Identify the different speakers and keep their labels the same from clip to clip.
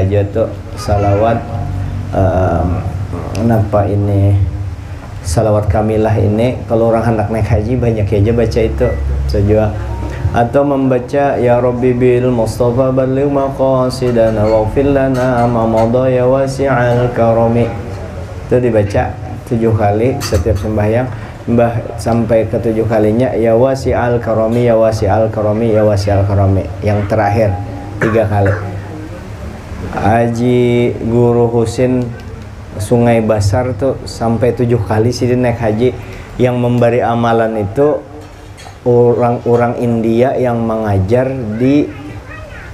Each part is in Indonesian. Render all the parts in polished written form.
Speaker 1: aja tuh salawat kenapa ini salawat kamilah ini kalau orang hendak naik haji banyak aja baca itu saja, atau membaca ya Rabbi bil Mustafa balligh maqasidana waghfir lana ma madha ya wasi'al karami. Itu dibaca 7 kali setiap sembahyang, sampai ke 7 kalinya ya wasi'al karami ya wasi'al karami ya wasi'al karami. Yang terakhir 3 kali. Haji Guru Husin Sungai Basar tuh sampai 7 kali sih naik haji. Yang memberi amalan itu orang-orang India yang mengajar di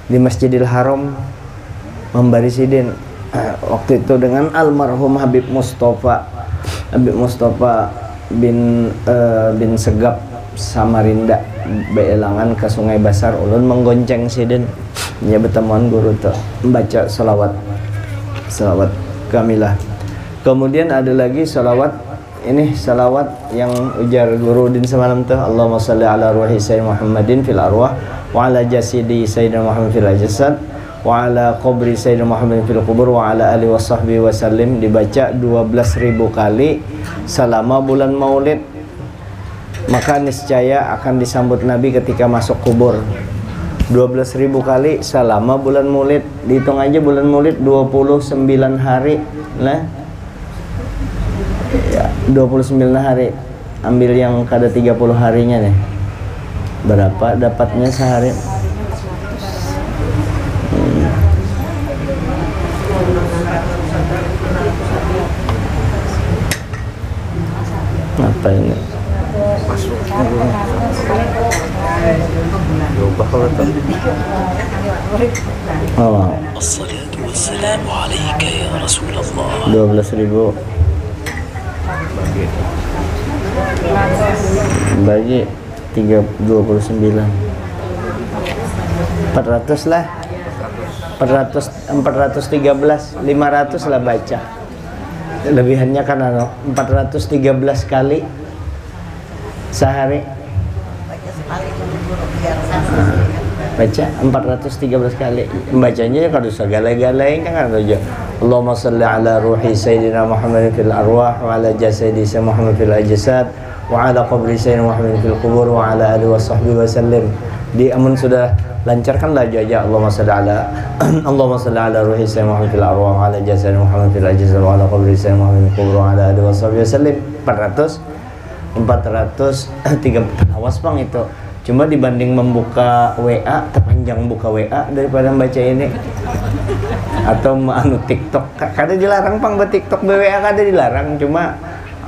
Speaker 1: Masjidil Haram, memberi sidin waktu itu dengan almarhum Habib Mustafa bin Segap Samarinda Beelangan ke Sungai Basar, ulun menggonceng sidin nya bertemuan guru tuh membaca salawat kamilah. Kemudian ada lagi salawat ini, salawat yang ujar guru din semalam tuh, Allahumma shalli ala ruhi sayyidina Muhammadin fil arwah wa ala jasidi sayyidina Muhammad fil jasad wa ala qabri sayyidina Muhammadin fil qubur wa ala alihi washabbihi wasallim. Dibaca 12.000 kali selama bulan Maulid, maka niscaya akan disambut Nabi ketika masuk kubur. 12.000 kali selama bulan Maulid. Dihitung aja bulan Maulid 29 hari lah ya, 29 hari. Ambil yang kada 30 harinya nih, berapa dapatnya sehari? Apa ini? Oh. Assalatu wassalamu alaika ya Rasulullah. 12.000 bagi 29 400 lah, 413 500 lah baca. Lebihannya kan 413 kali sehari. Baca 413 kali. Membacanya kalau segala-galanya kan aja. Allahumma shalli ala ruhi sayyidina Muhammadin fil arwah wa ala jasadi sayyidina Muhammad fil ajsad wa ala qabri sayyidina Muhammadin fil qubur wa ala alihi washabbihi wasallim. Di amun sudah lancarkan laju aja Allahumma shalli ala ruhi sayyidina Muhammad fil arwah wa ala jasadi Muhammad fil ajsad wa ala qabri sayyidina Muhammadin fil qubur wa ala alihi washabbihi wasallim. 430. Awas Bang itu. Cuma dibanding membuka WA, terpanjang buka WA daripada membaca ini. Atau anu TikTok, kada dilarang Pang buat TikTok WA kada dilarang, cuma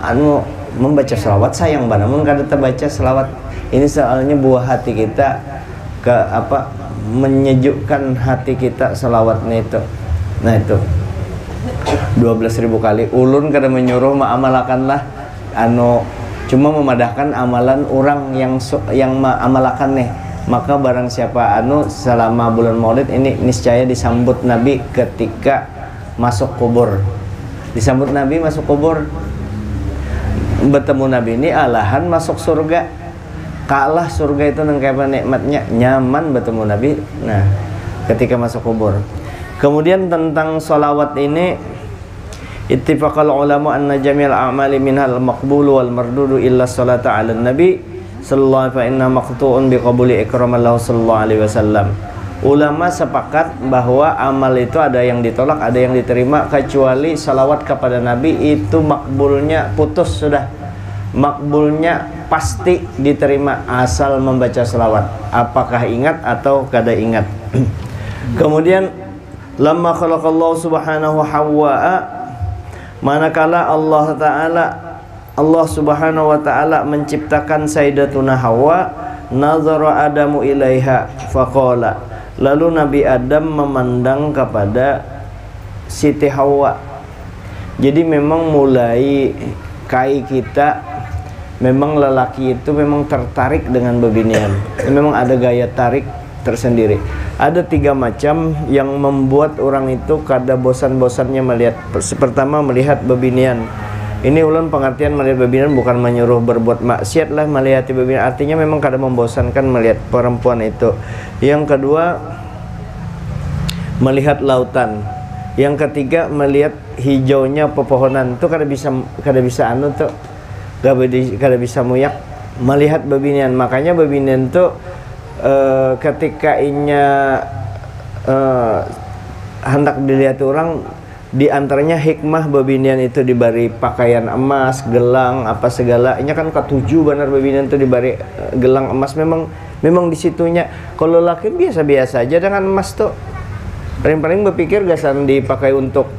Speaker 1: anu membaca selawat sayang banget mun kada terbaca selawat. Ini soalnya buah hati kita ke apa, menyejukkan hati kita selawatnya itu. Nah itu 12.000 kali. Ulun kada menyuruh ma'amalakanlah anu, cuma memadahkan amalan orang yang amalakan nih. Maka barang siapa anu selama bulan Maulid ini niscaya disambut Nabi ketika masuk kubur. Disambut Nabi masuk kubur. Bertemu Nabi ini alahan masuk surga. Kalah surga itu nang kayak nikmatnya, nyaman bertemu Nabi. Nah, ketika masuk kubur. Kemudian tentang sholawat ini, ittifaqal ulama anna jami'al a'mali minhal maqbulu wal mardudu illa sholata 'alan nabi sallallahu alaihi wa inna maqtu'un biqabuli ikramallahu sallallahu alaihi wasallam. Ulama sepakat bahwa amal itu ada yang ditolak, ada yang diterima, kecuali salawat kepada Nabi itu makbulnya putus sudah. Makbulnya pasti diterima asal membaca salawat, apakah ingat atau kada ingat. Kemudian lamma khalaqallahu subhanahu Hawwa'a, manakala Allah subhanahu wa ta'ala menciptakan Sayyidatuna Hawa, nazara Adamu ilaiha faqala, lalu Nabi Adam memandang kepada Siti Hawa. Jadi memang mulai kai kita, memang lelaki itu memang tertarik dengan bebinian. Memang ada gaya tarik tersendiri. Ada 3 macam yang membuat orang itu kada bosan-bosannya melihat. Pertama, melihat bebinian. Ini ulun pengertian melihat bebinian bukan menyuruh berbuat maksiat lah, melihat bebinian artinya memang kada membosankan melihat perempuan itu. Yang kedua, melihat lautan. Yang ketiga melihat hijaunya pepohonan. Itu kada bisa anu tuh, kada bisa muyak melihat babinian. Makanya babinian tuh ketika inya hendak dilihat orang, di antaranya hikmah babinian itu diberi pakaian emas, gelang, apa segala. Ini kan ketujuh benar babinian itu diberi gelang emas. Memang disitunya. Kalau laki biasa-biasa aja dengan emas tuh. Paling berpikir gasan dipakai untuk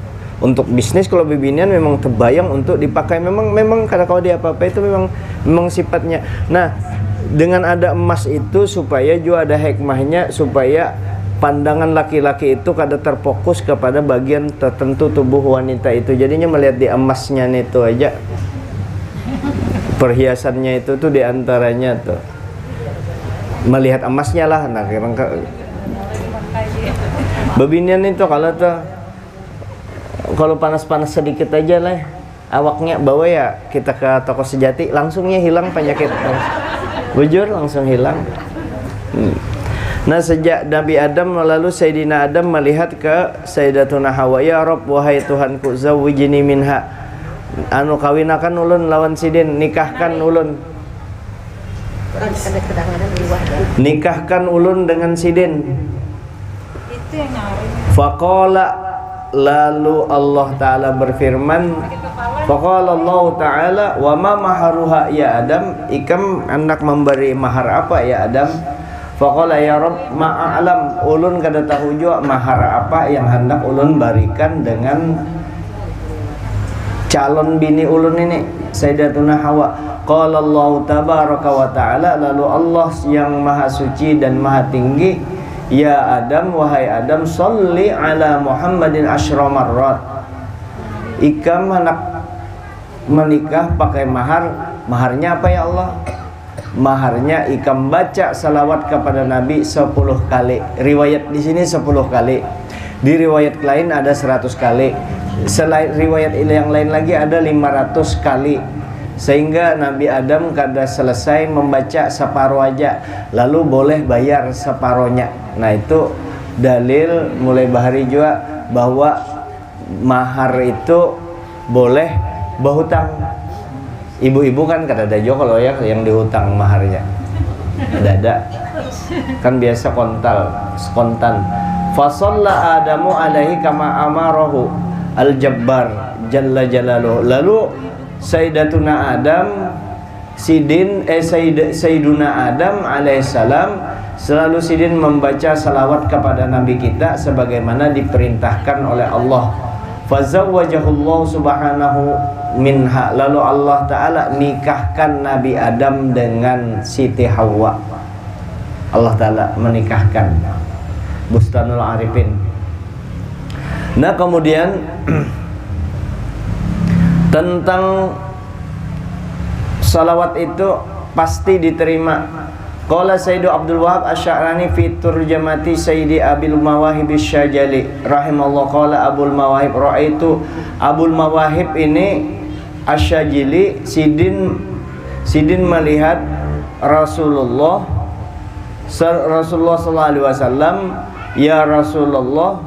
Speaker 1: bisnis. Kalau babinian memang terbayang untuk dipakai. Memang karena kalau dia apa-apa itu memang sifatnya. Nah, dengan ada emas itu supaya juga ada hikmahnya, supaya pandangan laki-laki itu kada terfokus kepada bagian tertentu tubuh wanita itu. Jadinya melihat di emasnya itu aja, perhiasannya itu tuh diantaranya tuh melihat emasnya lah. Nah, babinian itu kalau panas-panas sedikit aja lah awaknya, bawa ya kita ke toko sejati, langsungnya hilang penyakit. Bujur langsung hilang. Nah, sejak Nabi Adam lalu Sayyidina Adam melihat ke Sayyidatuna Hawa, ya Rabb, wahai Tuhanku, zawwijni minha, anu kawinakan ulun lawan sidin, nikahkan ulun dengan sidin. Faqala, lalu Allah Ta'ala berfirman, faqala Allah Ta'ala, wa ma maharuha ya Adam, ikam anak memberi mahar apa ya Adam? Faqala ya Rabb, ma'alam, ulun kada tahu juga mahar apa yang hendak ulun berikan dengan calon bini ulun ini, Sayyidatuna Hawa. Qala Allah tabaraka wa ta'ala, lalu Allah yang maha suci dan maha tinggi, ya Adam, wahai Adam, sholli ala Muhammadin asyra marrat, ikam hendak menikah pakai maharnya apa ya Allah? Maharnya ikam baca salawat kepada Nabi 10 kali. Riwayat di sini 10 kali. Di riwayat lain ada 100 kali. Selain riwayat yang lain lagi ada 500 kali. Sehingga Nabi Adam kada selesai membaca separuh aja, lalu boleh bayar separohnya. Nah, itu dalil mulai bahari juga bahwa mahar itu boleh berhutang. Ibu-ibu kan kada ada juga kalau ya yang dihutang maharnya. Ada. Kan biasa spontan. Fasalla Adamu alaihi kama amarahu al-Jabbar jalla jalaluhu. Lalu Sayyidatuna Adam Sayyiduna Adam alaihissalam selalu sidin membaca salawat kepada Nabi kita sebagaimana diperintahkan oleh Allah. Fazawwajahullahu subhanahu minha, lalu Allah Ta'ala nikahkan Nabi Adam dengan Siti Hawa. Allah Ta'ala menikahkan. Bustanul Arifin. Nah, kemudian tentang salawat itu pasti diterima. Qala Sayyidu Abdul Wahab Asy-Sya'rani fi turjamati Sayyidi Abil Mawahib Asy-Syajali rahimallahu, qala Abul Mawahib, raaitu Abul Mawahib ini Asy-Syajili sidin melihat Rasulullah sallallahu alaihi wasallam, ya Rasulullah,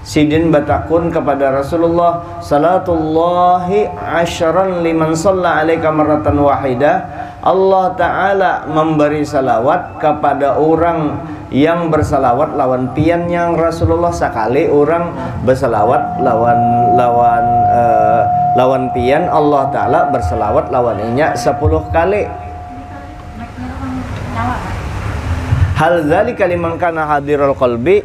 Speaker 1: sidin batakun kepada Rasulullah, salatullahi asyran liman shalla alaika marratan wahidah, Allah Ta'ala memberi salawat kepada orang yang bersalawat lawan pian yang Rasulullah, sekali orang bersalawat lawan pian, Allah Ta'ala bersalawat lawan inya 10 kali. Hal dzalika liman kana hadirul qalbi,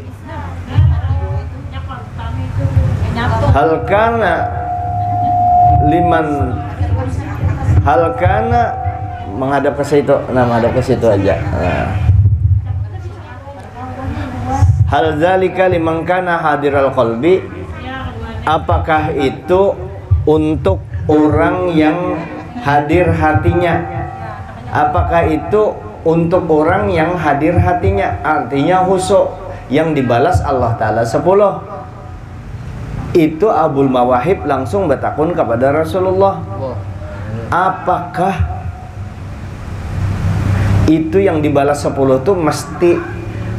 Speaker 1: hal kana menghadap ke situ, menghadap ke situ aja. Hal dzalika liman kana hadiral qalbi, apakah itu untuk orang yang hadir hatinya? Apakah itu untuk orang yang hadir hatinya? Artinya khusyuk, yang dibalas Allah Ta'ala 10. Itu Abul Mawahib langsung bertakun kepada Rasulullah, apakah itu yang dibalas 10 itu mesti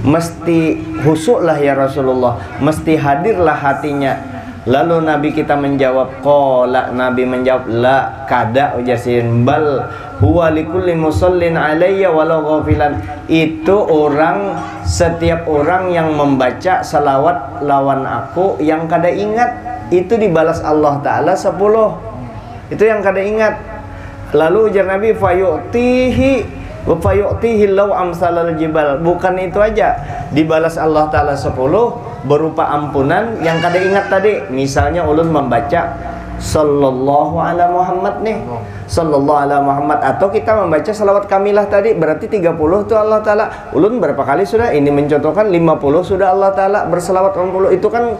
Speaker 1: mesti husuklah ya Rasulullah, mesti hadirlah hatinya. Lalu Nabi kita menjawab, qala, Nabi menjawab, la, kada ujasin, bal huwa likulli musallin alayya walau ghafilan. Itu orang, setiap orang yang membaca salawat lawan aku yang kada ingat, itu dibalas Allah Ta'ala 10. Itu yang kada ingat. Lalu ujar Nabi, fayu'tihi wa fayu'tihi law amsalal jibal. Bukan itu aja, dibalas Allah Ta'ala 10 berupa ampunan yang kada ingat tadi. Misalnya ulun membaca sallallahu ala Muhammad nih, sallallahu ala Muhammad, atau kita membaca salawat kamilah tadi, berarti 30 tuh Allah Ta'ala. Ulun berapa kali sudah ini mencontohkan 50 sudah Allah Ta'ala berselawat 80. Itu kan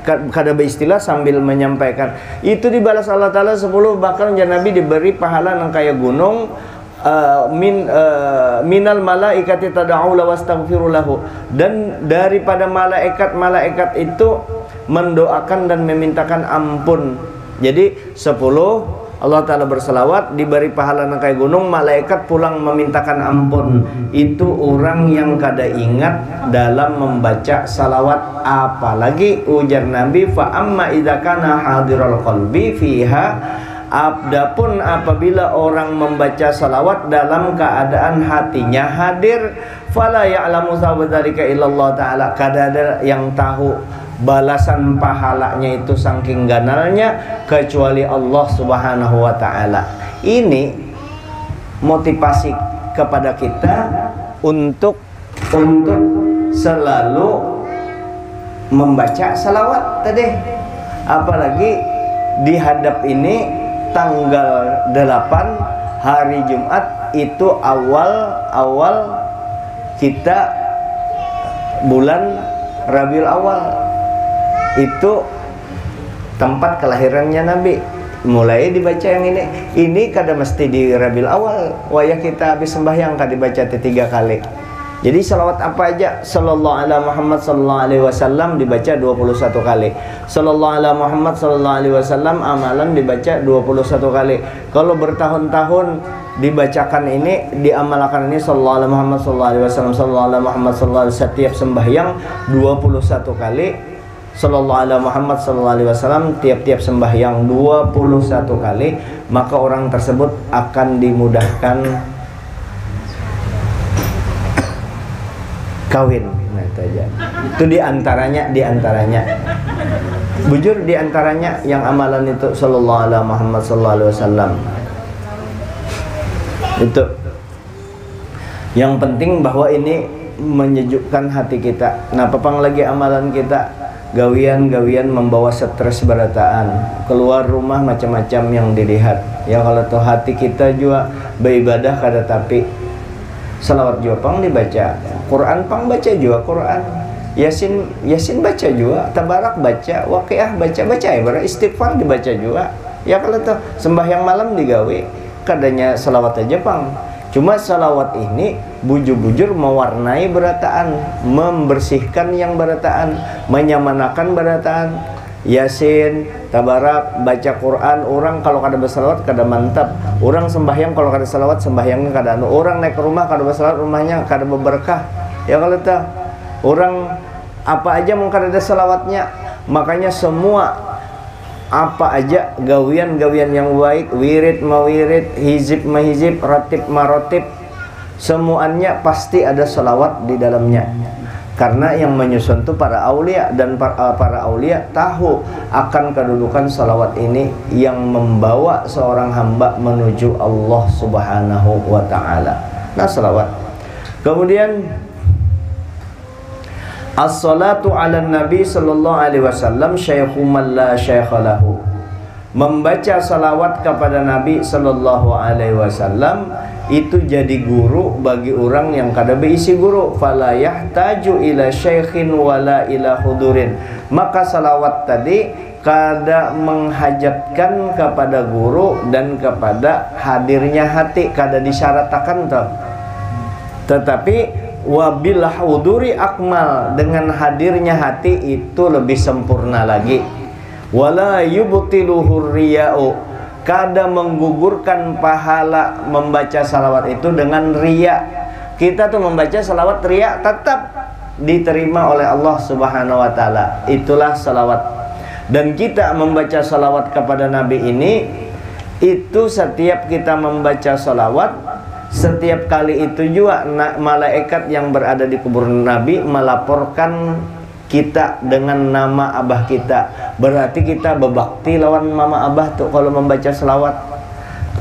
Speaker 1: kada beristilah sambil menyampaikan. Itu dibalas Allah Ta'ala 10. Bahkan Nabi diberi pahala yang kayak gunung. Minal malaikati tad'u la wastaghfiru lahu, dan daripada malaikat itu mendoakan dan memintakan ampun. Jadi 10 Allah Ta'ala berselawat, diberi pahala yang kayak gunung, malaikat pulang memintakan ampun. Itu orang yang kada ingat dalam membaca salawat. Apalagi ujar Nabi, fa amma idza kana hadiral qalbi fiha, adapun apabila orang membaca salawat dalam keadaan hatinya hadir, fala ya'lamu dzalika illallah Ta'ala, kada ada yang tahu balasan pahalanya itu saking ganalnya kecuali Allah Subhanahu wa Ta'ala. Ini motivasi kepada kita untuk selalu membaca salawat tadi. Apalagi di hadap ini tanggal 8 hari Jumat, itu awal kita bulan Rabiul Awal, itu tempat kelahirannya Nabi. Mulai dibaca yang ini kada mesti di Rabiul Awal, wayah kita habis sembahyang kada dibaca 3 kali. Jadi salawat apa aja, sallallahu ala Muhammad sallallahu alaihi wasallam dibaca 21 kali. Sallallahu ala Muhammad sallallahu alaihi wasallam amalan dibaca 21 kali. Kalau bertahun-tahun dibacakan ini, diamalkan ini sallallahu ala Muhammad sallallahu alaihi wasallam, sallallahu ala Muhammad sallallahu alaihi, setiap sembahyang 21 kali. Sallallahu ala Muhammad sallallahu alaihi wasallam tiap-tiap sembahyang 21 kali, maka orang tersebut akan dimudahkan kawin. Nah, itu aja. Itu diantaranya bujur diantaranya yang amalan itu sallallahu alaihi Muhammad sallallahu alaihi wasallam. Itu yang penting, bahwa ini menyejukkan hati kita. Nah, papang lagi amalan kita gawian membawa stres berataan, keluar rumah macam-macam yang dilihat. Ya kalau tuh hati kita juga beribadah kada, tapi salawat juga pang dibaca, Quran pang baca juga Quran, Yasin baca juga, Tabarak baca, Waqiah baca ya, istighfar dibaca juga. Ya kalau tuh sembahyang malam digawe, kadanya salawat aja pang. Cuma salawat ini bujur-bujur mewarnai berataan, membersihkan yang berataan, menyamanakan berataan. Yasin, Tabarak, baca Quran. Orang kalau kada bersalawat kada mantap. Orang sembahyang kalau kada salawat sembahyangnya kada anu. Orang naik ke rumah kada bersalawat rumahnya kada berberkah. Ya kalau tak, orang apa aja mau kada ada salawatnya. Makanya semua apa aja gawian-gawian yang baik, wirid mawirid, hizib mahizib, ratib marotib, semuanya pasti ada salawat di dalamnya. Karena yang menyusun itu para aulia, dan para aulia tahu akan kedudukan salawat ini yang membawa seorang hamba menuju Allah Subhanahu wa Ta'ala. Nah, salawat. Kemudian as-salatu ala nabi sallallahu alaihi wasallam syaikhu man la syaikha lahu. Membaca salawat kepada Nabi sallallahu alaihi wasallam itu jadi guru bagi orang yang kada berisi guru. Fala yahtaju ila syaikhin wala ila hudurin. Maka salawat tadi kada menghajatkan kepada guru dan kepada hadirnya hati, kada disyaratkan toh. Tetapi wabil huduri akmal, dengan hadirnya hati itu lebih sempurna lagi. Wala yubtiluhu riya'u, kada menggugurkan pahala membaca salawat itu dengan riya. Kita tuh membaca salawat riya tetap diterima oleh Allah Subhanahu wa taala. Itulah salawat. Dan kita membaca salawat kepada Nabi ini, itu setiap kita membaca salawat, setiap kali itu juga malaikat yang berada di kubur Nabi melaporkan kita dengan nama abah kita. Berarti kita bebakti lawan mama abah tuh kalau membaca selawat.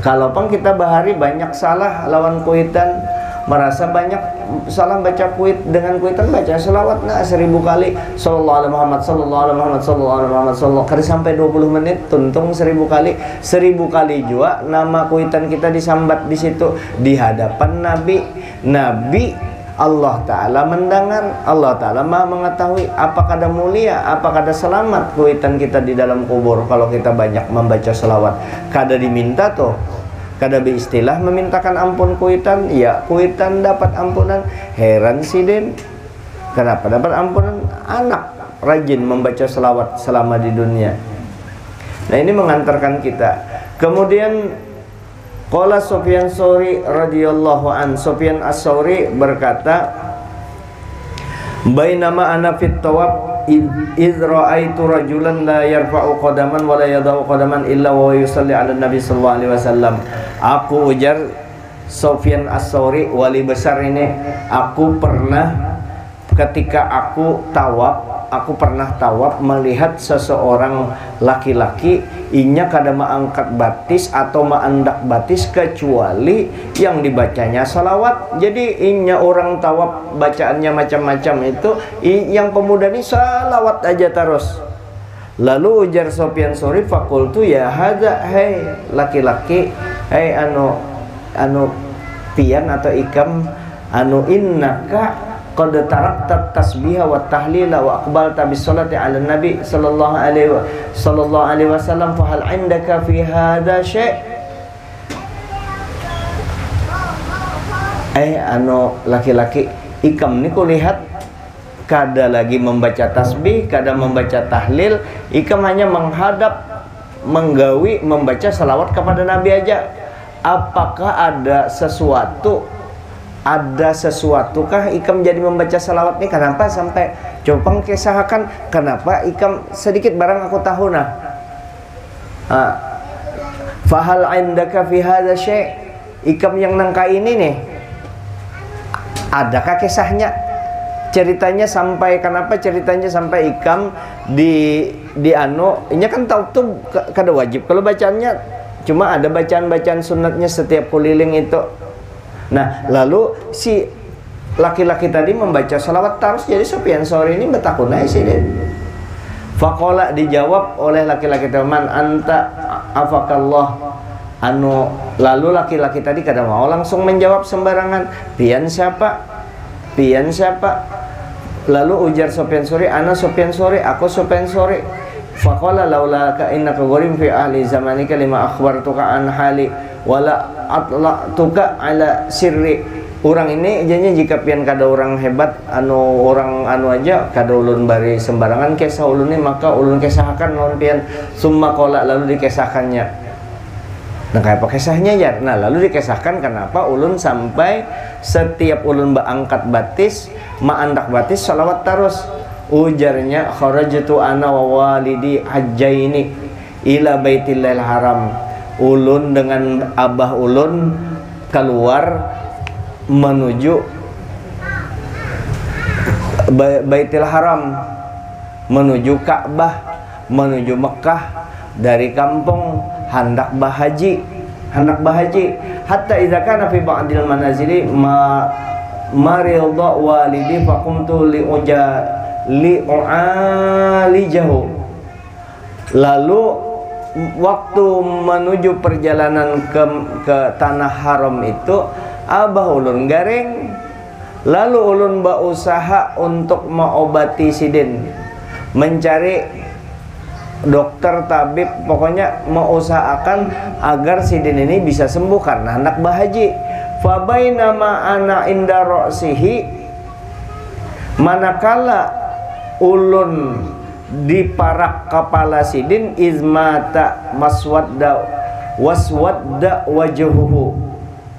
Speaker 1: Kalau pun kita bahari banyak salah lawan kuitan, merasa banyak salah baca kuit, dengan kuitan baca selawat 1000 kali sallallahu alaihi Muhammad sallallahu alaihi Muhammad sallallahu alaihi Muhammad sallallahu kali sampai 20 menit tuntung 1000 kali. 1000 kali juga nama kuitan kita disambat di situ di hadapan Nabi. Allah Ta'ala mendengar, Allah Ta'ala maha mengetahui apakah ada mulia, apakah ada selamat kuitan kita di dalam kubur kalau kita banyak membaca selawat. Kada diminta tuh, kada beristilah memintakan ampun kuitan, ya kuitan dapat ampunan. Heran sih Den, kenapa dapat ampunan? Anak rajin membaca selawat selama di dunia. Nah ini mengantarkan kita. Kemudian qala Sufyan Tsauri radhiyallahu an, Sufyan Ats-Tsauri berkata, bainama ana fit tawaf idz ra'aitu rajulan la yarfa'u qadaman wa la yadau qadaman illa wa yusalli 'ala nabi sallallahu alaihi wasallam. Aku ujar Sufyan Ats-Tsauri, wali besar ini, aku pernah ketika aku pernah tawaf melihat seseorang laki-laki inya kada mengangkat batis atau mengandak batis kecuali yang dibacanya salawat. Jadi inya orang tawaf bacaannya macam-macam itu, yang pemuda ini salawat aja terus. Lalu ujar Sufyan Tsauri, fakultu ya hadza, hei laki-laki, hei anu pian atau ikam, innaka qad tarakta tasbiha wa tahlila wa aqbalta bis salati ala nabi sallallahu alaihi wasallam fa hal indaka fi hadha syai'. Laki-laki ikam ni kulihat kada lagi membaca tasbih, kada membaca tahlil, ikam hanya menghadap menggawi membaca salawat kepada nabi aja. Apakah ada sesuatukah ikam jadi membaca salawat ini? Kenapa sampai coba kisahkan kenapa ikam sedikit barang aku tahu nah. Fahal indaka fi hadza syai', ikam yang nangka ini nih, adakah kisahnya? Ceritanya sampai kenapa ceritanya sampai ikam di ini kan tahu tuh kada wajib kalau bacaannya, cuma ada bacaan-bacaan sunatnya setiap keliling itu. Nah, lalu si laki-laki tadi membaca salawat terus, jadi Sufyan Tsauri ini betakunai sih deh. Faqala, dijawab oleh laki-laki teman, anta afakallah. Lalu laki-laki tadi kada mau langsung menjawab sembarangan. Pian siapa? Lalu ujar Sufyan Tsauri, ana Sufyan Tsauri, aku Sufyan Tsauri. Faqala laula ka innaka gharim fi ahli zamanika lima akhbartuka an hali wala atlaqtuka ala sirri. Orang ini jadinya jika pian kada orang hebat orang aja kada ulun bari sembarangan kisah ulun ini, maka ulun kisahkan non pian summa qala, lalu dikisahkannya. Nah kayak apa kisahnya ya? Nah lalu dikisahkan kenapa ulun sampai setiap ulun angkat batis andak batis salawat terus. Ujarnya, kharajtu ana wa walidi hajjaini ila baitillahil haram. Ulun dengan abah ulun keluar menuju Baitul Haram, menuju Ka'bah, menuju Mekah dari kampung hendak bahaji. Hatta idza kana fi ba'dil manazili maridha walidi faqumtu li'alijahu. Lalu waktu menuju perjalanan ke tanah haram itu abah ulun garing, lalu ulun berusaha untuk mengobati sidin, mencari dokter tabib, pokoknya mengusahakan agar sidin ini bisa sembuh karena anak bahaji. Fabainama ana inda ra'sihi, manakala ulun di parak kepala sidin, izmata waswadda wajhuhu,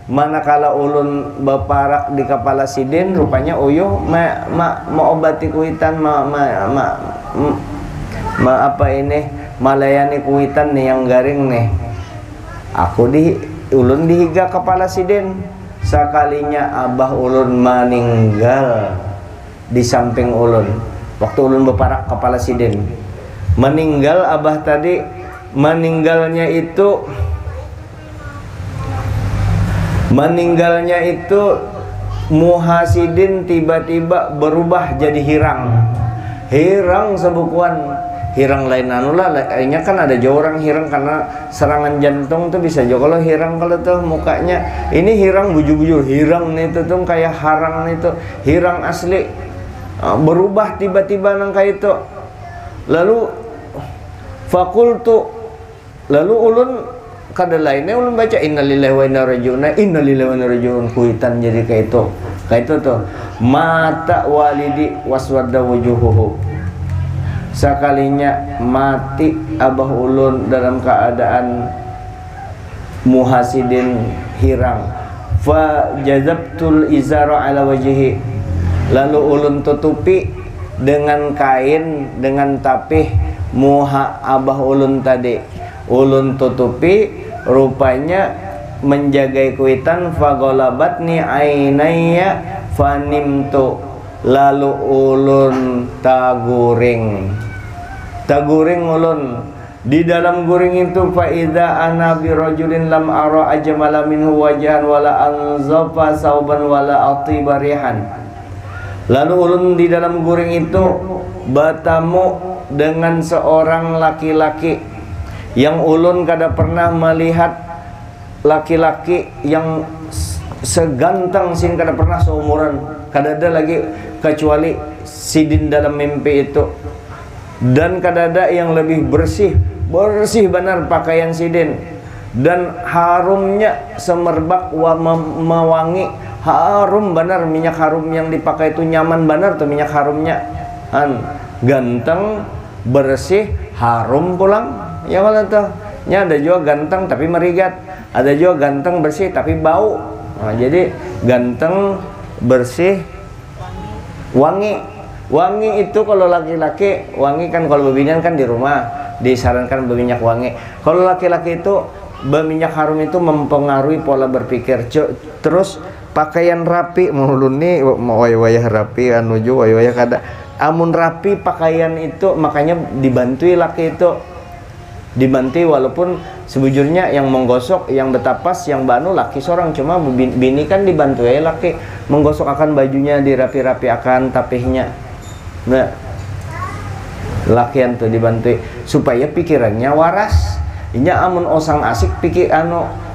Speaker 1: manakala ulun beparak di kepala sidin rupanya uyuh obati kuitan apa ini malayani kuitan nih yang garing nih. Aku ulun dihiga kepala sidin. Sakalinya abah ulun meninggal di samping ulun waktu ulun beparak kepala sidin. Meninggal abah tadi, meninggalnya itu Muhasidin tiba-tiba berubah jadi hirang sebukuan. Hirang lain anulah, lainnya kan ada juga orang hirang karena serangan jantung tuh bisa juga kalau hirang kalau tuh mukanya. Ini hirang bujur-bujur, hirang itu tuh kayak harang itu, hirang asli. Berubah tiba-tiba nang kayak itu. Lalu fakultu, lalu ulun kada lainnya ulun baca innalillahi wa inna ilaihi raji'un kuitan jadi kayak itu tuh mata walidi waswadda wujuhuhu. Sakalinya mati abah ulun dalam keadaan Muhasidin hirang. Fa jazabtul izara ala wajhi, lalu ulun tutupi dengan kain dengan tapih muha abah ulun tadi. Ulun tutupi rupanya menjagai kuitan. Fagolabatni ainaya fanimtu, lalu ulun taguring ulun di dalam guring itu. Faida ana bi rajulin lam ara ajmala minhu wajhan wala anzafa sauban wala atiba rihan. Lalu ulun di dalam guring itu bertemu dengan seorang laki-laki yang ulun kada pernah melihat laki-laki yang seganteng sing kada pernah seumuran, kada ada lagi kecuali sidin dalam mimpi itu. Dan kada ada yang lebih bersih benar pakaian sidin, dan harumnya semerbak mewangi, harum benar, minyak harum yang dipakai itu nyaman benar tuh minyak harumnya. Ganteng, bersih, harum pulang. Ya kalau tuh, ada juga ganteng tapi merigat, ada juga ganteng bersih tapi bau. Jadi ganteng, bersih, wangi. Wangi itu kalau laki-laki wangi kan, kalau bebinian kan di rumah disarankan berminyak wangi. Kalau laki-laki itu berminyak harum itu mempengaruhi pola berpikir. Terus pakaian rapi, mulun nih mau wayah rapi anuju wayah kada. Amun rapi pakaian itu makanya dibantui laki itu. Dibanti walaupun sebujurnya yang menggosok, yang betapas, yang banu laki seorang, cuma bini kan dibantu ya laki menggosok akan bajunya, dirapi-rapi akan tapihnya. Nah, lakian tuh dibantu supaya pikirannya waras. Inya amun osang asik pikir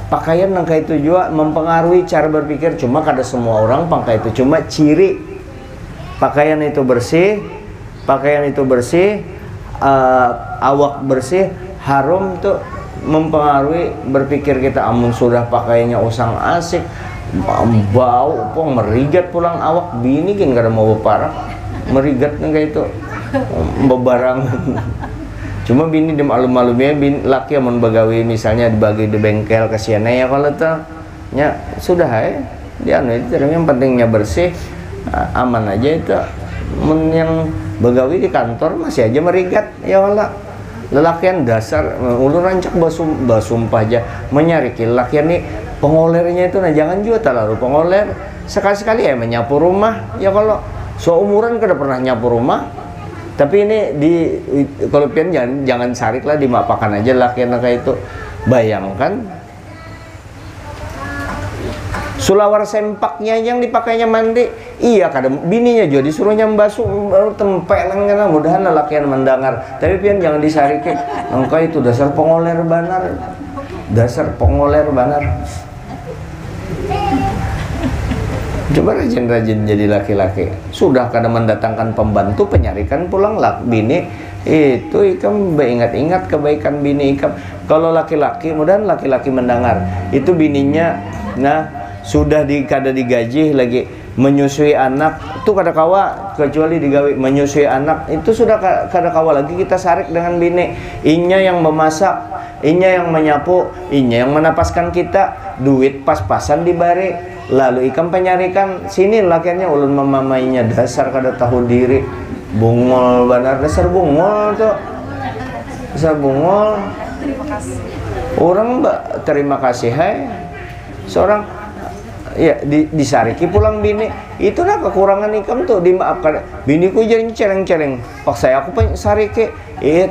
Speaker 1: pakaian nang kayak itu juga mempengaruhi cara berpikir. Cuma kada semua orang pakai itu, cuma ciri pakaian itu bersih, awak bersih, harum tuh mempengaruhi berpikir kita. Amun sudah pakaiannya usang asik, bau pong merigat pulang awak, bini kan kada mau beparak merigat kayak itu bebarangan. Cuma bini di malu-malunya laki amun begawi misalnya dibagi di bengkel kasihannya ya kalau tuh nya sudah dia itu yang pentingnya bersih, aman aja itu. Yang begawi di kantor masih aja merigat ya kalau lelakian dasar ulun rancak basumpah aja menyariki lelakian nih pengolernya itu. Nah jangan juga terlalu pengoler, sekali-sekali ya menyapu rumah. Ya kalau seumuran kada pernah nyapu rumah, tapi ini kalau pian jangan sarik lah, dimapakan aja lelakian kayak itu. Bayangkan sulawar sempaknya yang dipakainya mandi, iya kadang bininya juga disuruhnya membasuh tempelan kan, mudahan lelakian mendengar. Tapi pian jangan disariki, engkau itu dasar pengoler banar, Coba rajin-rajin jadi laki-laki. Sudah kadang mendatangkan pembantu penyarikan pulang bini itu ikam ingat-ingat kebaikan bini ikam. Kalau laki-laki, mudahan laki-laki mendengar itu bininya, nah sudah kada digaji lagi menyusui anak itu kada kawa kecuali digawe menyusui anak itu sudah kada kawa lagi kita sarik dengan bini. Inya yang memasak, inya yang menyapu, inya yang menapaskan kita, duit pas-pasan dibari, lalu ikam penyarikan sini lakiannya ulun memamainya dasar kada tahu diri, bungol benar, dasar bungol tuh, dasar bungol. Orang mbak terima kasih hai seorang ya disariki pulang bini itu nah kekurangan ikam tuh dimaafkan. Biniku jadi celeng-celeng pak saya aku sariki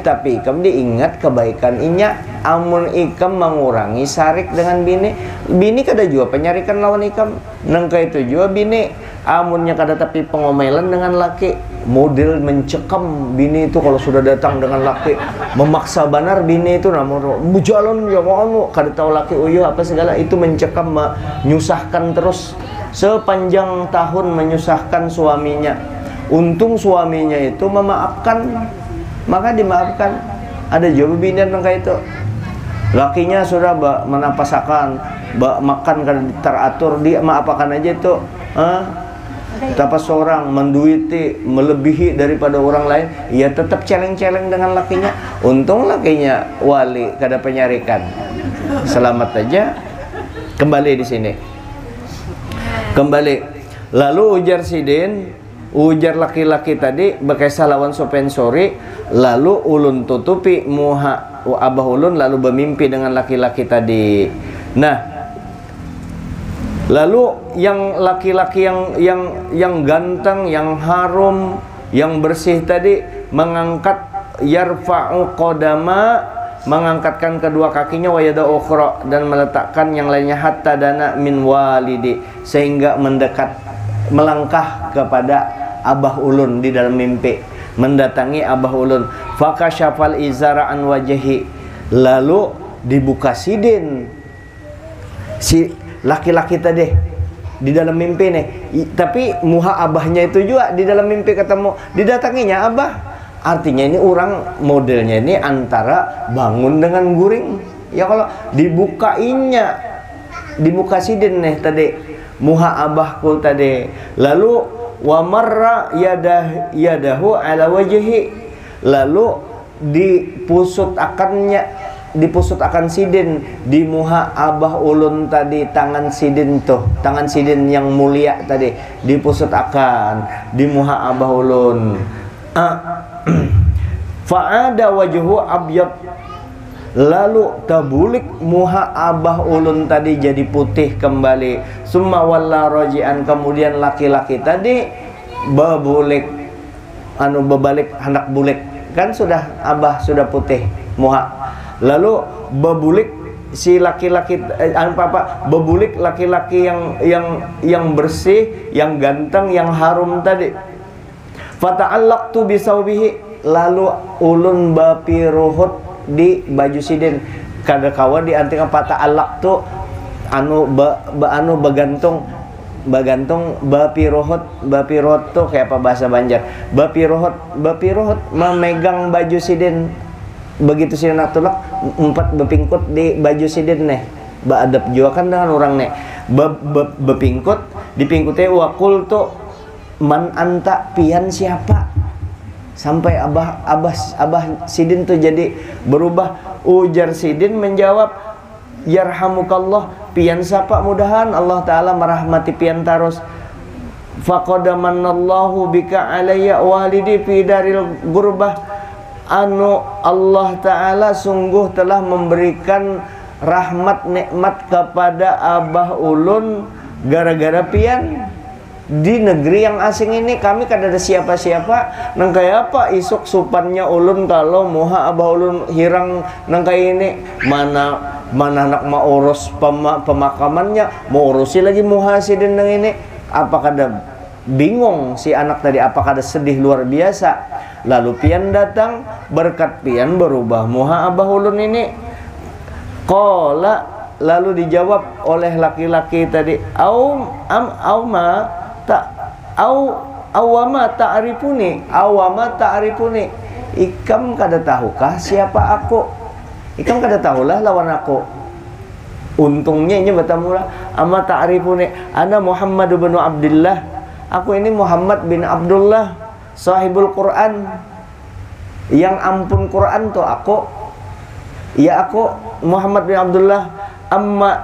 Speaker 1: tapi ikam diingat kebaikan inya. Amun ikam mengurangi sarik dengan bini kada juga penyarikan lawan ikam nengka itu juga bini amunnya kada tapi pengomelan dengan laki model mencekam bini itu kalau sudah datang dengan laki memaksa benar bini itu namun bujalon ya mau kada tahu laki uyuh apa segala itu mencekam menyusahkan terus sepanjang tahun menyusahkan suaminya. Untung suaminya itu memaafkan maka dimaafkan. Ada juga bini yang kayak itu lakinya sudah menapasakan makan kan teratur dia maapakan aja itu tapi seorang menduiti melebihi daripada orang lain ia tetap celeng-celeng dengan lakinya. Untung lakinya wali kada penyarikan selamat aja. Kembali di sini kembali lalu ujar sidin ujar laki-laki tadi berkisah lawan sopensori lalu ulun tutupi muha abah ulun lalu bermimpi dengan laki-laki tadi. Nah lalu yang laki-laki yang ganteng, yang harum, yang bersih tadi mengangkat yarfa'u qadama, mengangkatkan kedua kakinya wa yada ukhra dan meletakkan yang lainnya hatta dana min walidi sehingga mendekat melangkah kepada abah ulun di dalam mimpi mendatangi abah ulun. Fakasyafal izara an wajhi lalu dibuka sidin si laki-laki tadi di dalam mimpi nih tapi muha abahnya itu juga di dalam mimpi ketemu didatanginya abah. Artinya ini orang modelnya ini antara bangun dengan guring ya. Kalau dibukainya dibuka sidin nih tadi muha abahku tadi lalu wa marra yadahu ala wajhi lalu dipusut akan sidin di muha abah ulun tadi tangan sidin tuh tangan sidin yang mulia tadi dipusut akan di muha abah ulun. Fa'ada wajhu abyad lalu tabulik muha abah ulun tadi jadi putih kembali. Summa walla raji'an kemudian laki-laki tadi berbalik hendak bulik kan sudah abah sudah putih muha lalu bebulik si laki-laki bebulik laki-laki yang bersih, yang ganteng, yang harum tadi. Fata'allaqtu bisawbihi lalu ulun bapiruhut di baju sidin kada kawa di anting fata'allaqtu begantung bapiruhut tuh kayak apa bahasa Banjar bapiruhut memegang baju sidin. Begitu sidin nak tulak empat bepingkut di baju sidin nih beadab juga kan dengan orang nih bepingkut dipingkutnya wakul tuh man anta pian siapa sampai abah sidin tuh jadi berubah. Ujar sidin menjawab yarhamukallah pian siapa mudahan Allah Ta'ala merahmati pian tarus. Faqadamanallahu bika alayya walidi fi daril gurbah Allah Ta'ala sungguh telah memberikan rahmat nikmat kepada abah ulun gara-gara pian di negeri yang asing ini. Kami kada ada siapa-siapa nang kaya apa isuk supannya ulun kalau muha abah ulun hirang nang kaya ini mana nak mau urus pemakamannya mau urusi lagi muha sidin nang ini. Apa kada bingung si anak tadi apa kada sedih luar biasa. Lalu pian datang berkat pian berubah muha abah ulun ini. Qala lalu dijawab oleh laki-laki tadi awama ta'rifuni ikam kada tahukah siapa aku? Ikam kada tahulah lawan aku. Untungnya ini bertemu lah ama ta'rifuni ana Muhammad bin Abdullah aku ini Muhammad bin Abdullah, sahibul Quran, yang ampun Quran tuh aku. Ya aku Muhammad bin Abdullah, amma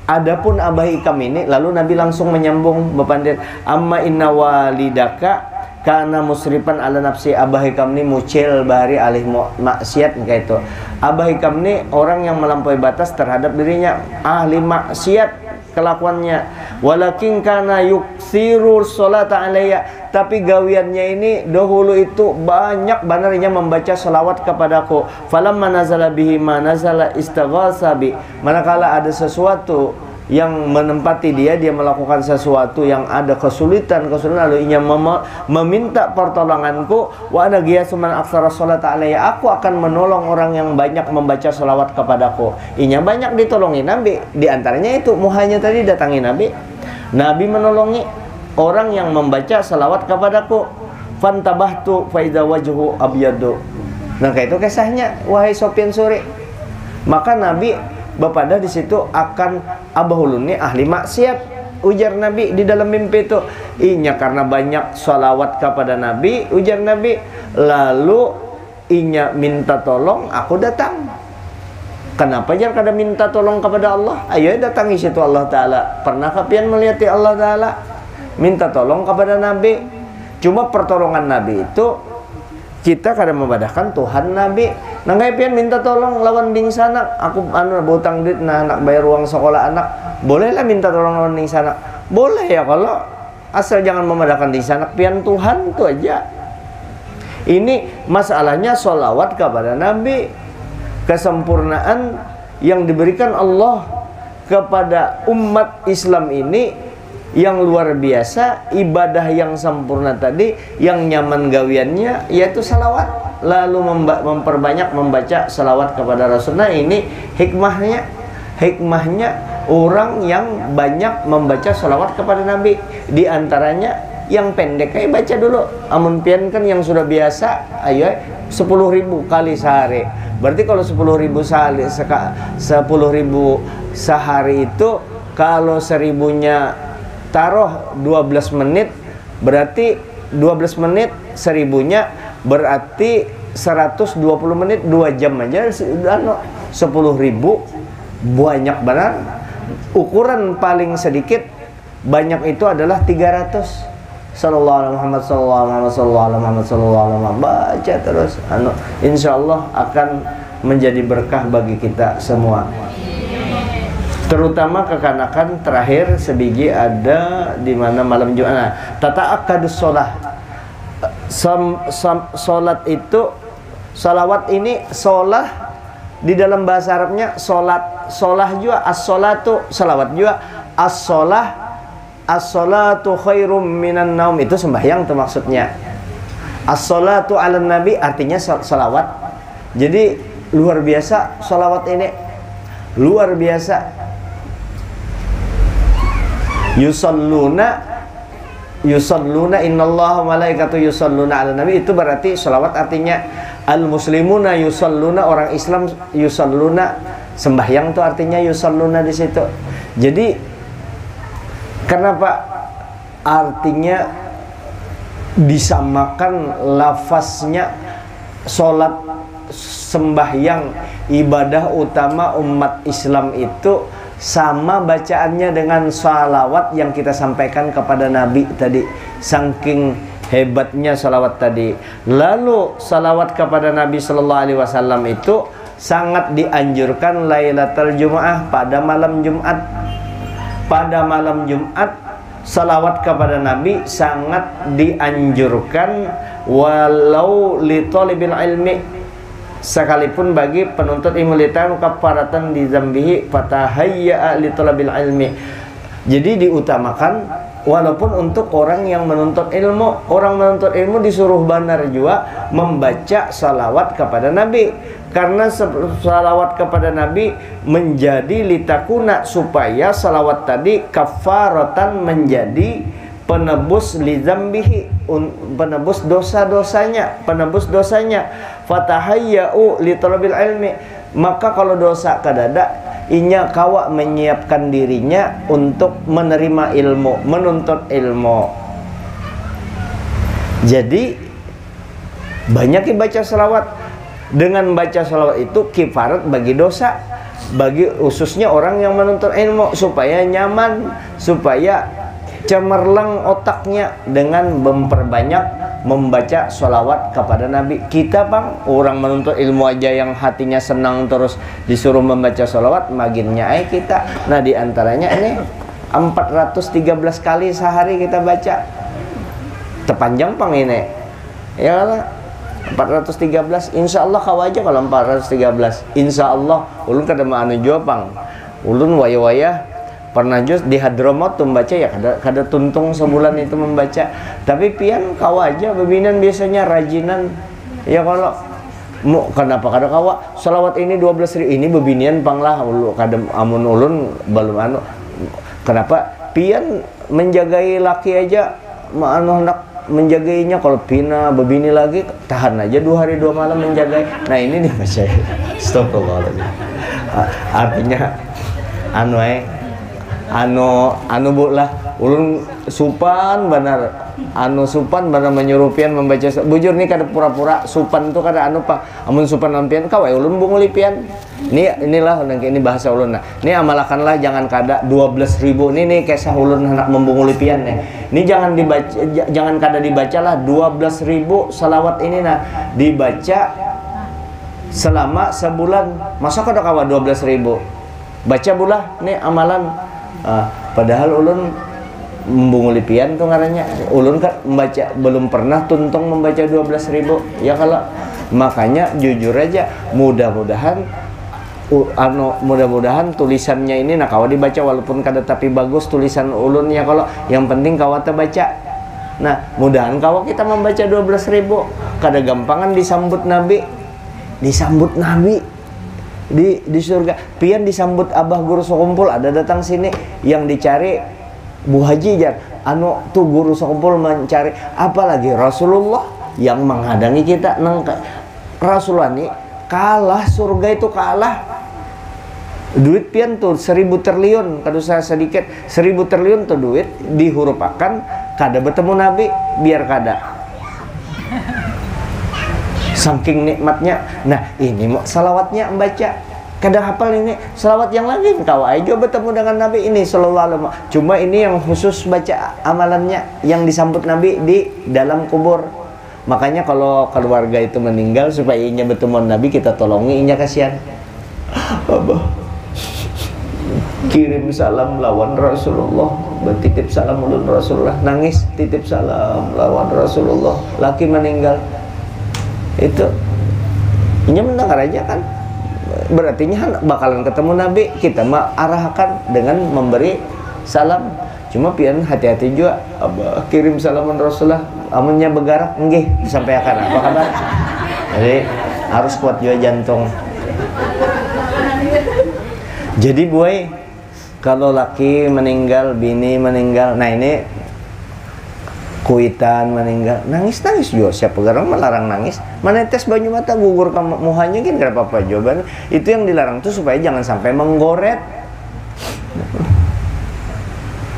Speaker 1: adapun abah ikam ini. Lalu Nabi langsung menyambung bepandir, amma inna walidaka kana musrifan ala nafsi. Abah ikam ini mucil bahari alih maksiat kayak itu. Abah ikam ini orang yang melampaui batas terhadap dirinya, ahli maksiat kelakuannya. Walakin kana yuksiru sholata alayya, tapi gawiannya ini dahulu itu banyak banarnya membaca salawat kepadaku. Falamma nazala bihi ma nazala istaghasa bi, manakala ada sesuatu yang menempati dia melakukan sesuatu yang ada kesulitan lalu ia meminta pertolonganku, wa ana giyasuman aksara sholata alayya, aku akan menolong orang yang banyak membaca salawat kepadaku. Inya banyak ditolongi Nabi, diantaranya itu muhanya tadi datangi Nabi menolongi orang yang membaca salawat kepadaku. Fantabahtu faida wajhu abyadu. Nah kayak itu kisahnya, wahai Sofyan Suri. Maka Nabi bepada di situ akan abahuluni ahli maksiat, ujar Nabi di dalam mimpi itu. Inya karena banyak salawat kepada Nabi, ujar Nabi, lalu inya minta tolong, aku datang. Kenapa jangan kada minta tolong kepada Allah? Ayo datangi situ Allah Ta'ala. Pernah kapian melihat Allah Ta'ala minta tolong kepada Nabi? Cuma pertolongan Nabi itu kita kadang membadahkan Tuhan Nabi. Nangkai pian minta tolong lawan ding sana, aku butang duit nah anak bayar uang sekolah anak. Bolehlah minta tolong lawan ding sana. Boleh ya kalau asal jangan memadahkan ding sana pian Tuhan itu aja. Ini masalahnya sholawat kepada Nabi. Kesempurnaan yang diberikan Allah kepada umat Islam ini yang luar biasa, ibadah yang sempurna tadi, yang nyaman gawiannya yaitu salawat. Lalu memperbanyak membaca salawat kepada Rasul. Nah ini hikmahnya orang yang banyak membaca salawat kepada Nabi. Di antaranya yang pendek kayak baca dulu. Amun pian kan yang sudah biasa, ayo 10.000 kali sehari. Berarti kalau 10.000 sehari itu, kalau 1000-nya taruh 12 menit, berarti 12 menit 1000-nya berarti 120 menit, 2 jam aja sudah 10.000. Banyak benar. Ukuran paling sedikit banyak itu adalah 300. Sallallahu alaihi Muhammad, sallallahu alaihi Muhammad, sallallahu alaihi Muhammad. Baca terus, insyaallah akan menjadi berkah bagi kita semua. Terutama kekanakan terakhir sebiji ada di mana malam Jumat. Nah, tata'akkadus shalah. Salat itu, salawat ini sholah di dalam bahasa Arabnya sholat, sholah juga as-sholatu, salawat juga as-sholah. As-sholatu khairum minan naum, itu sembahyang tuh maksudnya. As-sholatu ala nabi artinya salawat. Jadi luar biasa salawat ini, luar biasa. Yusalluna innallaha malaikatu yusalluna ala nabi, itu berarti salawat artinya al muslimuna yusalluna, orang Islam yusalluna, sembahyang tuh artinya yusalluna di situ. Jadi kenapa artinya disamakan lafaznya sholat, sembahyang, ibadah utama umat Islam itu sama bacaannya dengan salawat yang kita sampaikan kepada Nabi tadi. Saking hebatnya salawat tadi. Lalu salawat kepada Nabi Sallallahu Alaihi Wasallam itu sangat dianjurkan Lailatul Jumaah, pada malam Jumat. Pada malam Jumat salawat kepada Nabi sangat dianjurkan, walau li talibil ilmi, sekalipun bagi penuntut ilmu, litan kafaratan di zambihi fatahayya li talabil ilmi. Jadi diutamakan walaupun untuk orang yang menuntut ilmu. Orang menuntut ilmu disuruh benar juga membaca salawat kepada Nabi, karena salawat kepada Nabi menjadi litakuna, supaya salawat tadi kafaratan, menjadi penebus lidzambihi, penebus dosa-dosanya, penebus dosanya. Fatahayya'u li talabil ilmi, maka kalau dosa kadada, inya kawa menyiapkan dirinya untuk menerima ilmu, menuntut ilmu. Jadi banyak baca selawat. Dengan baca selawat itu kifarat bagi dosa, bagi khususnya orang yang menuntut ilmu, supaya nyaman, supaya cemerlang otaknya dengan memperbanyak membaca sholawat kepada Nabi. Kita bang, orang menuntut ilmu aja yang hatinya senang terus disuruh membaca sholawat, maginnya kita. Nah diantaranya ini 413 kali sehari kita baca. Tepanjang pang ini ya lah, 413. Insya Allah kau aja kalau 413. Insya Allah ulun kada anu jua pang, ulun waya-waya pernah just di Hadramut tuh membaca ya, kada tuntung sebulan itu membaca. Tapi pian kau aja bebinan biasanya rajinan ya. Kalau kenapa kada kawa selawat ini 12.000 ini bebinian pang lah kada amun ulun belum anu. Kenapa pian menjagai laki aja anu hendak menjagainya, kalau pina bebini lagi tahan aja 2 hari 2 malam menjagai. Nah ini dia baca. Astagfirullahaladzim. Artinya anu bu lah ulun supan benar, supan benar menyurupian membaca. Bujur nih kada pura-pura supan tuh kada pak amun supan lampian kawai ulun bungulipian. Inilah ini bahasa ulun. Nah ini amalakanlah jangan kada 12.000 nih kisah ulun hendak membungulipian nih. Ini jangan dibaca, jangan kada dibacalah 12.000 salawat ini. Nah dibaca selama sebulan, masa kada kawa 12.000 baca bulah nih amalan. Padahal ulun membungulipian tuh ngarannya ulun kan membaca belum pernah tuntung membaca 12.000 ya. Kalau makanya jujur aja mudah-mudahan tulisannya ini nah kawa dibaca walaupun kada tapi bagus tulisan ulun ya. Kalau yang penting kawa baca. Nah mudahan kawa kita membaca 12.000 kada gampangan disambut Nabi di surga. Pian disambut abah guru sekumpul ada datang sini yang dicari Bu Haji jar tuh guru sekumpul mencari, apalagi Rasulullah yang menghadangi kita. Rasulullah ini kalah, surga itu kalah. Duit pian tuh 1.000 triliun, kada usah sedikit, 1.000 triliun tuh duit dihurupakan kada bertemu Nabi biar kada. Saking nikmatnya. Nah ini mau salawatnya membaca kada hafal ini salawat yang lain kau aja bertemu dengan Nabi ini sallallahu alaihi wasallam. Cuma ini yang khusus baca amalannya yang disambut Nabi di dalam kubur. Makanya kalau keluarga itu meninggal supaya inya bertemu Nabi, kita tolongi inya, kasihan. Abah kirim salam lawan Rasulullah, bertitip salam ulun Rasulullah, nangis titip salam lawan Rasulullah, laki meninggal. Itu inya mendengar aja kan, berarti bakalan ketemu Nabi. Kita mah arahkan dengan memberi salam. Cuma pian hati-hati juga, abah kirim salaman Rasulullah amunnya begarak nggih disampaikan apa kabar. Jadi harus kuat juga jantung. Jadi boy, kalau laki meninggal, bini meninggal, nah ini kuitan meninggal, nangis juga. Siapa garang melarang nangis? Menetes banyu mata, gugur ke muhanya kan gak apa-apa. Jawaban itu yang dilarang tuh supaya jangan sampai menggoret.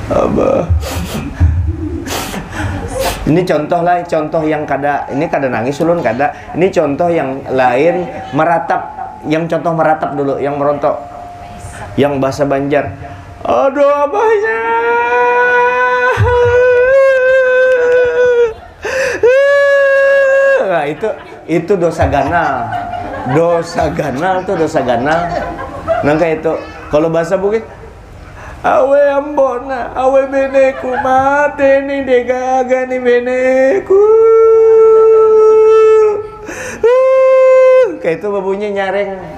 Speaker 1: Abah. Ini contoh lah, contoh yang ini kada nangis ulun kada. Ini contoh yang lain meratap, yang contoh meratap dulu, yang merontok, yang bahasa Banjar. Aduh abahnya. Nah, itu dosa ganal. Dosa ganal tuh dosa ganal. Nangka itu kalau bahasa Bukit, awe ambona, awe beneku mate nih degaga nih beneku. Kayak itu babunya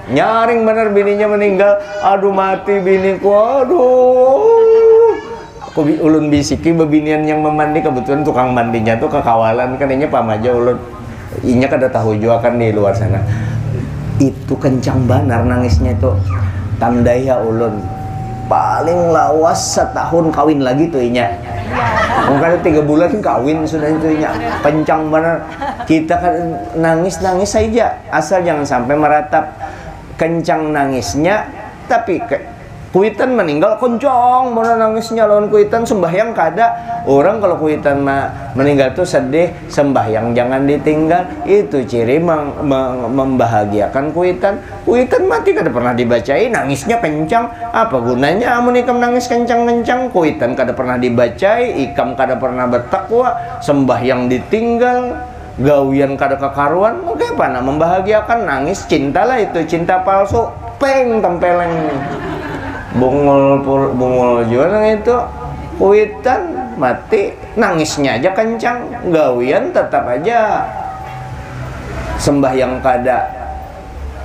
Speaker 1: nyaring bener, bininya meninggal. Aduh mati biniku, aduh. Aku ulun bisiki bebinian yang memandi, kebetulan tukang mandinya tuh kekawalan kan, ini pamaja ulun. Inya kada tahu juga kan di luar sana. Itu kencang banar nangisnya itu. Tandai ya ulun. Paling lawas setahun kawin lagi tuh inya. Mungkin 3 bulan kawin sudah itu inya. Kencang banar. Kita kan nangis saja, asal jangan sampai meratap. Kencang nangisnya, tapi Kuitan meninggal kencang, mana nangisnya lawan kuitan, sembahyang kada. Orang kalau kuitan meninggal tuh sedih, sembahyang jangan ditinggal. Itu ciri membahagiakan kuitan. Kuitan mati kada pernah dibacain, nangisnya kencang. Apa gunanya amun ikam nangis kencang-kencang? Kuitan kada pernah dibacai, ikam kada pernah bertakwa, sembahyang ditinggal, gawian kada kekaruan. Oke, apa nak membahagiakan? Nangis cinta lah, itu cinta palsu. Peng tempeleng. Bungul juga itu kuitan mati, nangisnya aja kencang, gawian tetap aja sembahyang kada,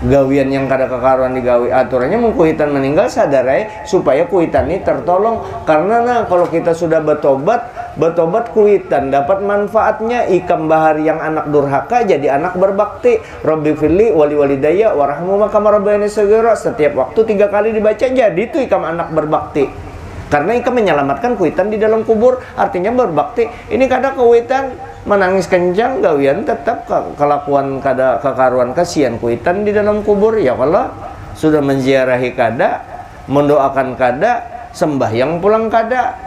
Speaker 1: gawian yang kada kekaruan digawi. Aturannya mengkuitan meninggal sadarai supaya kuitan ini tertolong. Karena kalau kita sudah bertobat kuitan dapat manfaatnya. Ikam bahar yang anak durhaka jadi anak berbakti. Rabbi firli wali walidayya warahmu kama rabbayani shaghira. Setiap waktu 3 kali dibaca, jadi itu ikam anak berbakti. Karena ikam menyelamatkan kuitan di dalam kubur, artinya berbakti. Ini kada kuitan menangis kencang, gawian tetap kelakuan kada kekaruan, kasihan kuitan di dalam kubur. Ya kalau sudah menziarahi kada, mendoakan kada, sembahyang pulang kada,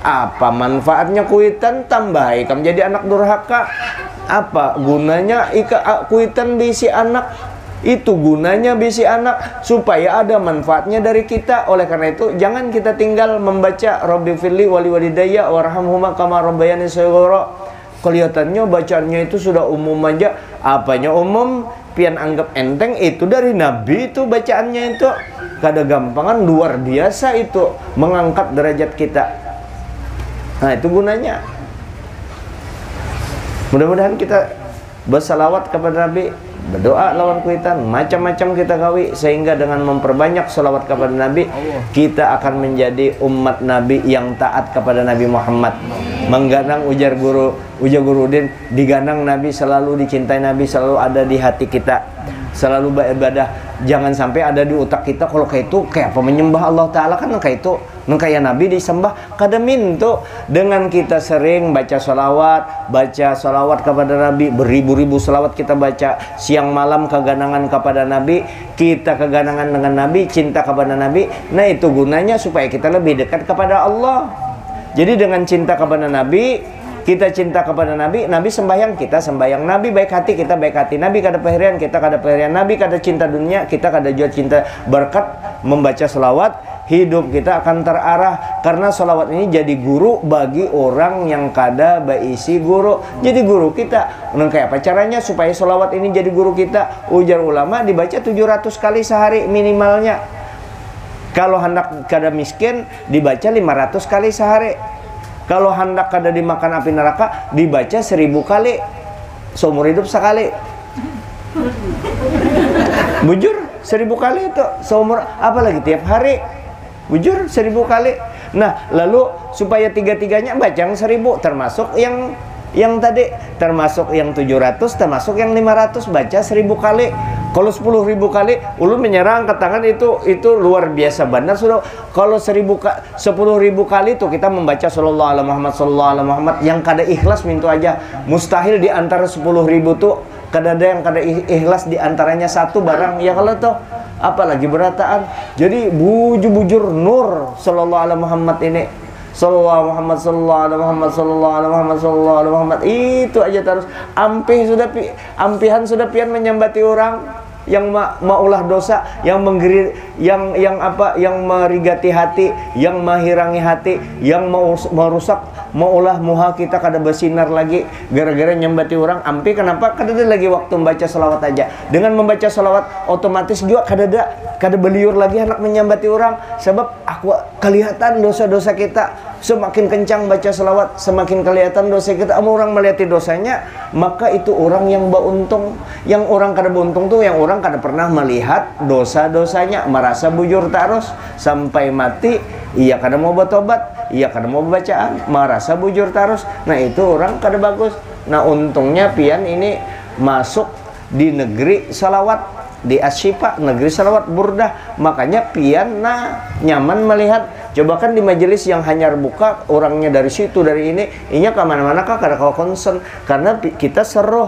Speaker 1: apa manfaatnya kuitan? Tambah ikam jadi anak durhaka. Apa gunanya kuitan bisi anak? Itu gunanya bisi anak supaya ada manfaatnya dari kita. Oleh karena itu jangan kita tinggal membaca Rabbi firli wali walidayya warhamhuma kama rabbayani shaghira. Kelihatannya bacaannya itu sudah umum aja. Apanya umum? Pian anggap enteng, itu dari Nabi itu bacaannya itu. Kada gampangan, luar biasa itu mengangkat derajat kita. Nah itu gunanya. Mudah-mudahan kita bersalawat kepada Nabi, berdoa lawan kuitan, macam-macam kita gawi, sehingga dengan memperbanyak salawat kepada Nabi, kita akan menjadi umat Nabi yang taat kepada Nabi Muhammad. Mengganang ujar Gurudin, diganang Nabi, selalu dicintai Nabi, selalu ada di hati kita, selalu beribadah. Jangan sampai ada di otak kita kalau kayak itu kayak apa menyembah Allah Ta'ala, kan kayak itu kayak Nabi disembah. Kada mintu dengan kita sering baca salawat kepada Nabi, beribu-ribu salawat kita baca siang malam, keganangan kepada Nabi, kita keganangan dengan Nabi, cinta kepada Nabi. Nah itu gunanya supaya kita lebih dekat kepada Allah. Jadi dengan cinta kepada Nabi, kita cinta kepada Nabi, Nabi sembahyang, kita sembahyang. Nabi baik hati, kita baik hati. Nabi kada peherian, kita kada peherian. Nabi kada cinta dunia, kita kada jual cinta. Berkat membaca selawat, hidup kita akan terarah. Karena selawat ini jadi guru bagi orang yang kada berisi guru. Jadi guru kita. Nah, kayak apa caranya supaya selawat ini jadi guru kita? Ujar ulama dibaca 700 kali sehari minimalnya. Kalau hendak kada miskin dibaca 500 kali sehari. Kalau hendak kada dimakan api neraka dibaca 1000 kali. Seumur hidup sekali. Bujur 1000 kali itu seumur, apalagi tiap hari. Bujur 1000 kali. Nah, lalu supaya tiga-tiganya baca yang 1000, termasuk yang tadi, termasuk yang 700, termasuk yang 500, baca 1000 kali. Kalau 10.000 kali ulun menyerang angkat tangan, itu luar biasa benar sudah. Kalau 10.000 kali itu kita membaca sallallahu alaihi Muhammad yang kada ikhlas mintu aja. Mustahil di antara 10.000 tuh kada ada yang kada ikhlas, di antaranya satu barang ya kalau tuh, apalagi berataan. Jadi bujur nur sallallahu alaihi Muhammad ini. Sallallahu Muhammad, sallallahu alaihi Muhammad, sallallahu alaihi Muhammad, sallallahu alaihi Muhammad. Itu aja terus. Ampihan sudah pian menyambati orang yang maulah dosa, yang merigati hati, yang menghirangi hati, yang merusak, maulah muha kita kada bersinar lagi gara-gara nyambati orang. Ampi kenapa? Kada ada lagi waktu membaca selawat aja. Dengan membaca selawat otomatis juga kada beliur lagi anak menyambati orang, sebab aku kelihatan dosa-dosa kita. Semakin kencang baca selawat, semakin kelihatan dosa kita. Orang melihat dosanya, maka itu orang yang beruntung. Yang orang kada beruntung tuh yang orang kada pernah melihat dosa-dosanya, merasa bujur terus sampai mati. Ia kada mau bertobat, ia kada mau bacaan, merasa bujur terus. Nah itu orang kada bagus. Nah untungnya pian ini masuk di negeri salawat, di Asyifa, negeri salawat burdah. Makanya pian nyaman melihat. Coba kan di majelis yang hanyar buka, orangnya dari situ, dari ini, inya kemana-mana kah kada kau concern. Karena kita seruh,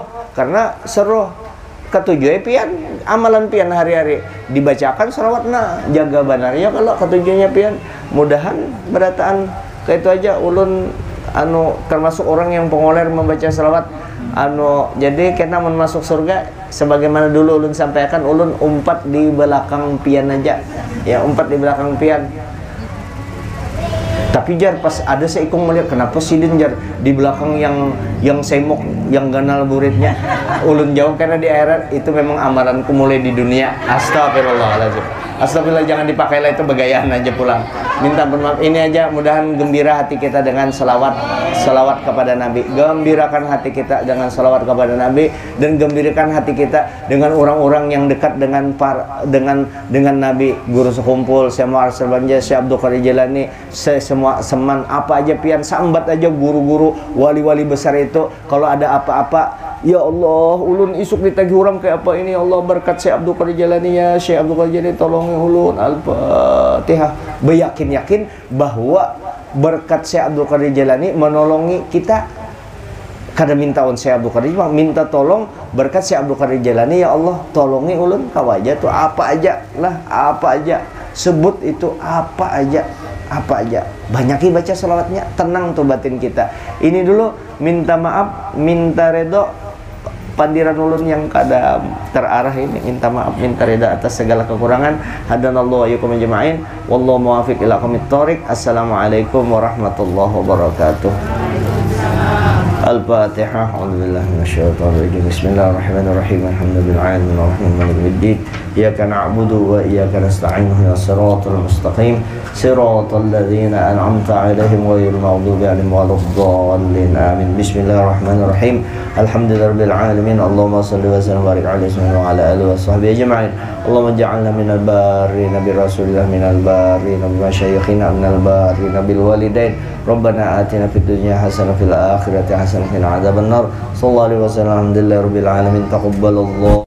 Speaker 1: ketujuh pian amalan pian hari-hari dibacakan selawatna jaga banarnya kalau ketujuhnya pian mudahan berataan ke itu aja ulun anu termasuk orang yang pengoler membaca selawat anu jadi kita mau masuk surga sebagaimana dulu ulun sampaikan ulun umpat di belakang pian aja ya umpat di belakang pian. Tapi jar pas ada seikung melihat kenapa sih jar di belakang yang semok yang ganal buritnya ulun jauh karena di akhirat itu memang amalanku mulai di dunia. Astagfirullahaladzim. Astagfirullah, jangan dipakai lah itu begayaan aja pulang. Minta maaf ini aja mudahan gembira hati kita dengan selawat kepada Nabi. Gembirakan hati kita dengan selawat kepada Nabi dan gembirakan hati kita dengan orang-orang yang dekat dengan Nabi. Guru sekumpul, Syekh Muhammad Serbanja, Syekh Abdul Qadir Jilani, semua seman apa aja pian sambat aja guru-guru wali-wali besar itu kalau ada apa-apa ya Allah ulun isuk ditagih orang kayak apa ini ya Allah berkat Syekh Abdul Qadir Jilani ya Syekh Abdul Qadir Jilani tolong ulun Al-Fatihah. Beyakin-yakin bahwa berkat Syekh Abdul Qadir Jilani menolongi kita kada minta on Syekh Abdul Qadir minta tolong berkat Syekh Abdul Qadir Jilani ya Allah tolongi ulun kawaja tuh apa aja lah apa aja sebut itu apa aja banyaki baca selawatnya tenang tuh batin kita. Ini dulu minta maaf minta redo pandiran ulun yang kada terarah ini minta maaf minta reda atas segala kekurangan. Hadanallahu wa iyyakum ajma'in wallahu muwaffiq ila aqwamit thoriq. Assalamualaikum warahmatullahi wabarakatuh. Al-Fatihah. A'udzubillahi minasyaitonir rajim. Bismillahirrahmanirrahim. Alhamdulillahil alamin arrahmanir rahim maliki iyyaka na'budu wa iyyaka nasta'in ihdinas siratal mustaqim siratal ladzina an'amta 'alaihim ghairil maghdubi 'alaihim waladdallin. Amin. Bismillahirrahmanirrahim. Alhamdulillahirabbil alamin. Allahumma shalli wa sallim wa barik 'alaihi wa ala alihi washabbihi ajma'in. Allahumma ij'alna minal barrin bi rasulillah minal barrin bi masyayikhina minal barrin bil walidain. Rabbana atina fid dunya hasanah fil akhirati hasanah wa qina adzabannar. Sallallahu alaihi wasallam. Alhamdulillahirabbil alamin. Taqabbalallah